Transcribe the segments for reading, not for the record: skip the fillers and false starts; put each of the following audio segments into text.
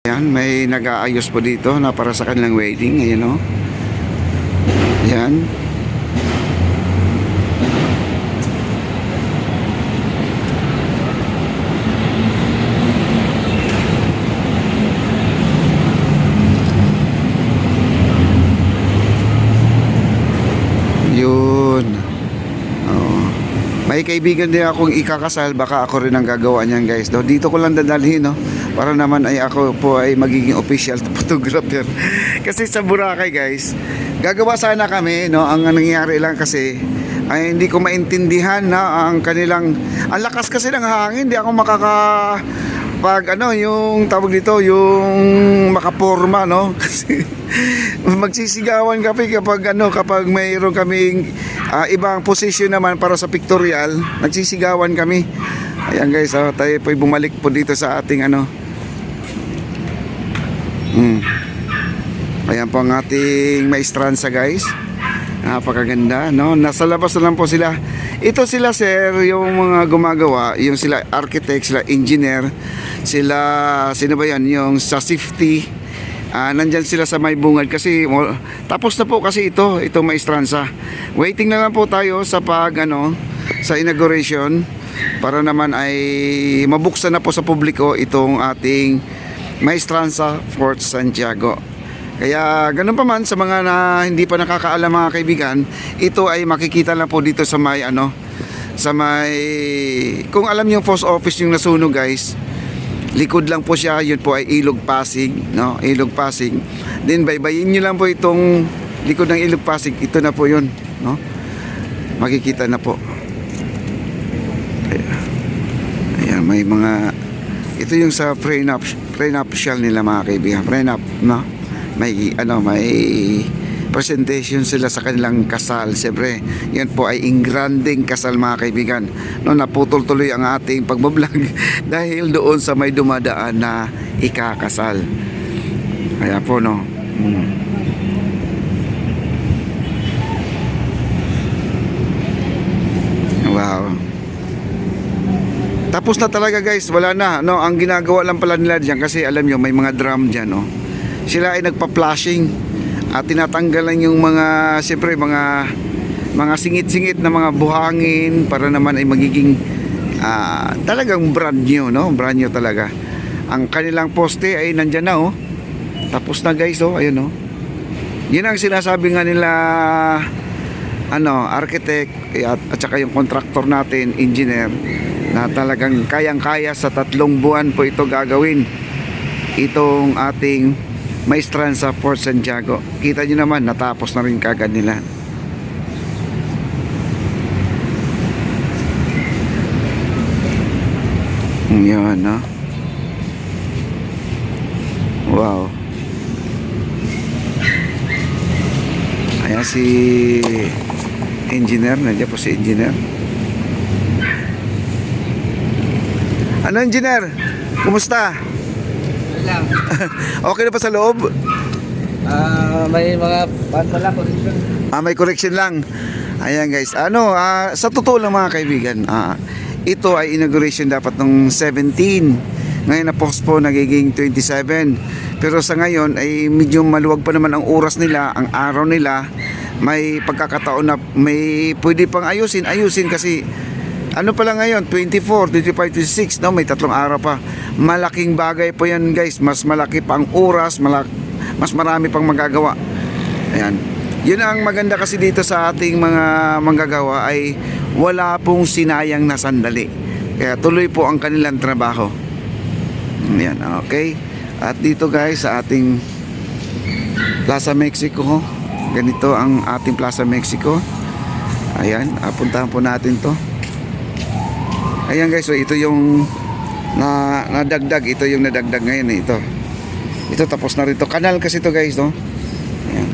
Yan, may nag-aayos po dito na para sa kanilang wedding. Ayan o. Yan. Yun. Oh. May kaibigan din akong ikakasal, baka ako rin ang gagawa niyan, guys. No? Dito ko lang dadalhin, no? Para naman ay ako po ay magiging official photographer. Kasi sa Boracay, guys, gagawa sana kami, no? Ang nangyayari lang kasi ay hindi ko maintindihan na ang kanilang, ang lakas kasi ng hangin, hindi ako pag ano, yung tawag dito, yung makaporma, no? Kasi magsisigawan kami kapag mayroon kaming ibang position naman para sa pictorial, nagsisigawan kami. Ayan, guys, tayo po bumalik po dito sa ating ano. Ayan po ang ating maestranza, guys. Napakaganda, no? Nasa labas na lang po sila. Ito sila, sir, yung mga gumagawa, yung sila architect, sila engineer, sila, sino ba yan, yung sa safety. Nandyan sila sa may bungad kasi tapos na po kasi itong maestranza. Waiting na lang po tayo sa sa inauguration para naman ay mabuksan na po sa publiko itong ating maestranza Fort Santiago. Kaya ganun pa man sa mga na hindi pa nakakaalam, mga kaibigan, ito ay makikita lang po dito sa may sa may, kung alam niyo post office yung nasunog, guys, likod lang po siya, yun po ay Ilog Pasig, no? Ilog Pasig. Then baybayin niyo lang po itong likod ng Ilog Pasig, ito na po yun, no? Makikita na po. Ayan, may mga, ito yung sa prenuptial nila, mga kaibigan, prenup, no? May presentation sila sa kanilang kasal. Siyempre, yan po ay ingranding kasal, mga kaibigan. No, naputol tuloy ang ating pagbablog dahil doon sa may dumadaan na ikakasal. Kaya po, no. Wow. Tapos na talaga, guys, wala na, no. Ang ginagawa lang pala nila diyan, kasi alam nyo may mga drum diyan, no. Sila ay nagpa-flashing at tinatanggal lang yung mga, siyempre, mga singit-singit na mga buhangin para naman ay magiging talagang brand new, no? Brand new talaga. Ang kanilang poste ay nandyan na, oh. Tapos na, guys, oh. Ayun, oh. Yun ang sinasabi nga nila, architect at saka yung contractor natin, engineer, na talagang kayang-kaya sa 3 buwan po ito gagawin, itong ating maestranza Fort Santiago. Kita nyo naman, natapos na rin kagad nila. Yan, no? Wow. Ayan si engineer, nandiyan po si engineer. Ano, engineer? Kumusta? Okay na pa sa loob? May mga correction. May correction lang. Ayan, guys. Sa totoo lang, mga kaibigan, ito ay inauguration dapat nung 17. Ngayon na postpone, nagiging 27. Pero sa ngayon ay medyo maluwag pa naman ang oras nila, ang araw nila. May pagkakataon na may pwede pang ayusin kasi ano pala ngayon, 24, 25, 26, no? May 3 araw pa. Malaking bagay po yan, guys. Mas malaki pang oras, mas marami pang magagawa. Ayan. Yun ang maganda kasi dito sa ating mga manggagawa, ay wala pong sinayang na sandali. Kaya tuloy po ang kanilang trabaho. Ayan, okay. At dito, guys, sa ating Plaza Mexico, ganito ang ating Plaza Mexico. Ayan, puntahan po natin to. Ayan, guys, so ito yung nadagdag, ito yung nadagdag ngayon, ito tapos na rin to. Kanal kasi to, guys, no? Ayan.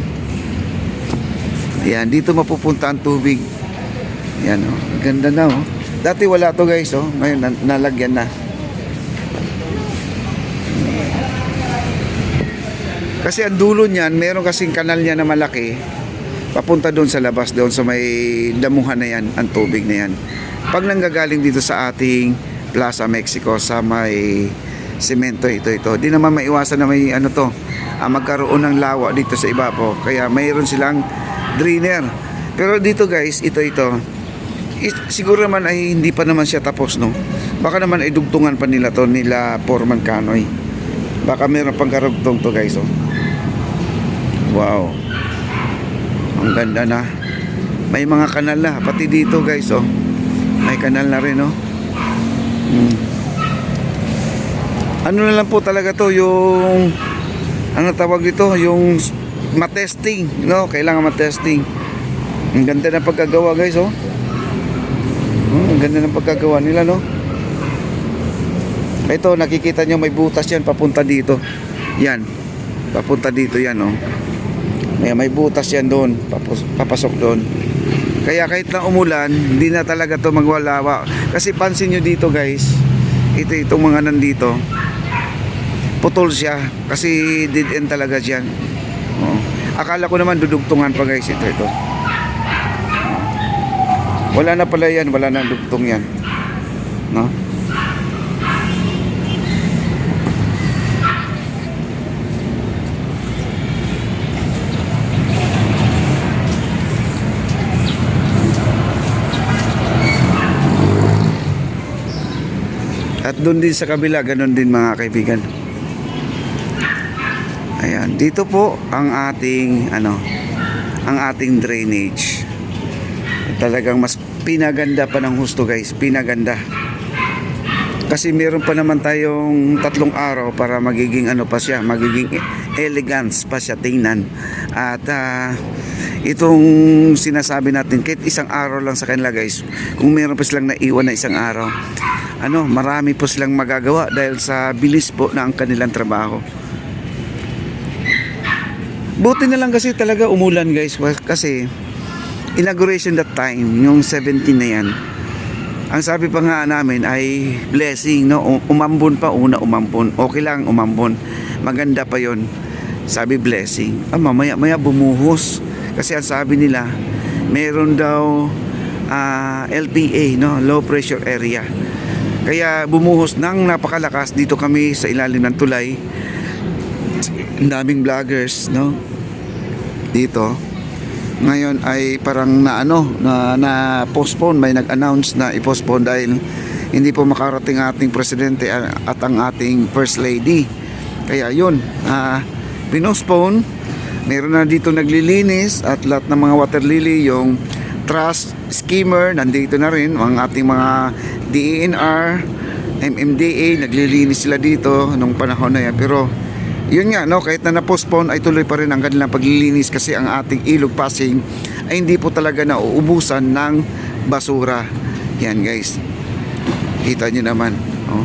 Ayan, dito mapupunta ang tubig. Ayan, oh. Ganda na, oh. Dati wala to, guys, oh. Ngayon nalagyan na. Kasi ang dulo niyan, meron kasing kanal niya na malaki papunta doon sa labas, doon sa may damuhan na yan, ang tubig na yan. Pag nanggagaling dito sa ating Plaza Mexico, sa semento ito. Di naman maiwasan na may ano to, magkaroon ng lawa dito sa ibabaw. Kaya mayroon silang drainer. Pero dito guys, ito siguro naman ay hindi pa naman siya tapos, no. Baka naman ay dugtungan pa nila to, nila Foreman Kanoy. Baka mayroon pang karugtong to guys, oh. Wow. Ang ganda na. May mga kanal na pati dito guys, oh. May kanal na rin, oh. Ano na lang po talaga to, yung ano tawag dito, yung matesting, no? Kailangan matesting. Ang ganda ng pagkagawa guys, oh. Ang ganda ng pagkagawa nila, no? Ito, nakikita nyo may butas yan papunta dito. Yan. Papunta dito yan, oh. May butas yan doon, papasok doon. Kaya kahit na umulan, hindi na talaga to magwalawa. Kasi pansin nyo dito guys, itong mga nandito, putol siya. Kasi dead end talaga dyan. Oh. Akala ko naman dudugtungan pa guys, ito. Wala na pala yan, wala na dugtong yan. No? At doon din sa kabila, ganun din mga kaibigan. Ayan, dito po ang ating ang ating drainage. Talagang mas pinaganda pa ng husto guys, pinaganda. Kasi meron pa naman tayong 3 araw para magiging pa siya, magiging elegance pa siya tingnan. At itong sinasabi natin, kahit 1 araw lang sa kanila guys, kung meron pa silang naiwan na 1 araw, marami po silang magagawa dahil sa bilis po na ang kanilang trabaho. Buti na lang kasi talaga umulan guys, kasi inauguration that time, yung 17 na yan, ang sabi pa nga namin ay blessing, no? Umambon pa, umambon, okay lang umambon, maganda pa yon, sabi blessing. Maya bumuhos kasi ang sabi nila meron daw LPA, no? Low pressure area. Kaya bumuhos ng napakalakas. Dito kami sa ilalim ng tulay. Ang daming vloggers, no? Dito. Ngayon ay parang na postpone, may nag-announce na i-postpone dahil hindi po makarating ating presidente at ang ating first lady. Kaya yun, pinospone. Meron na dito naglilinis at lahat ng mga water lily, yung truss skimmer nandito na rin, ang ating mga DENR, MMDA, naglilinis sila dito nung panahon na yan. Pero yun nga, no, kahit na na-postpone ay tuloy pa rin ang kanilang paglilinis kasi ang ating ilog Pasig ay hindi po talaga nauubusan ng basura. Yan guys, kita nyo naman, oh.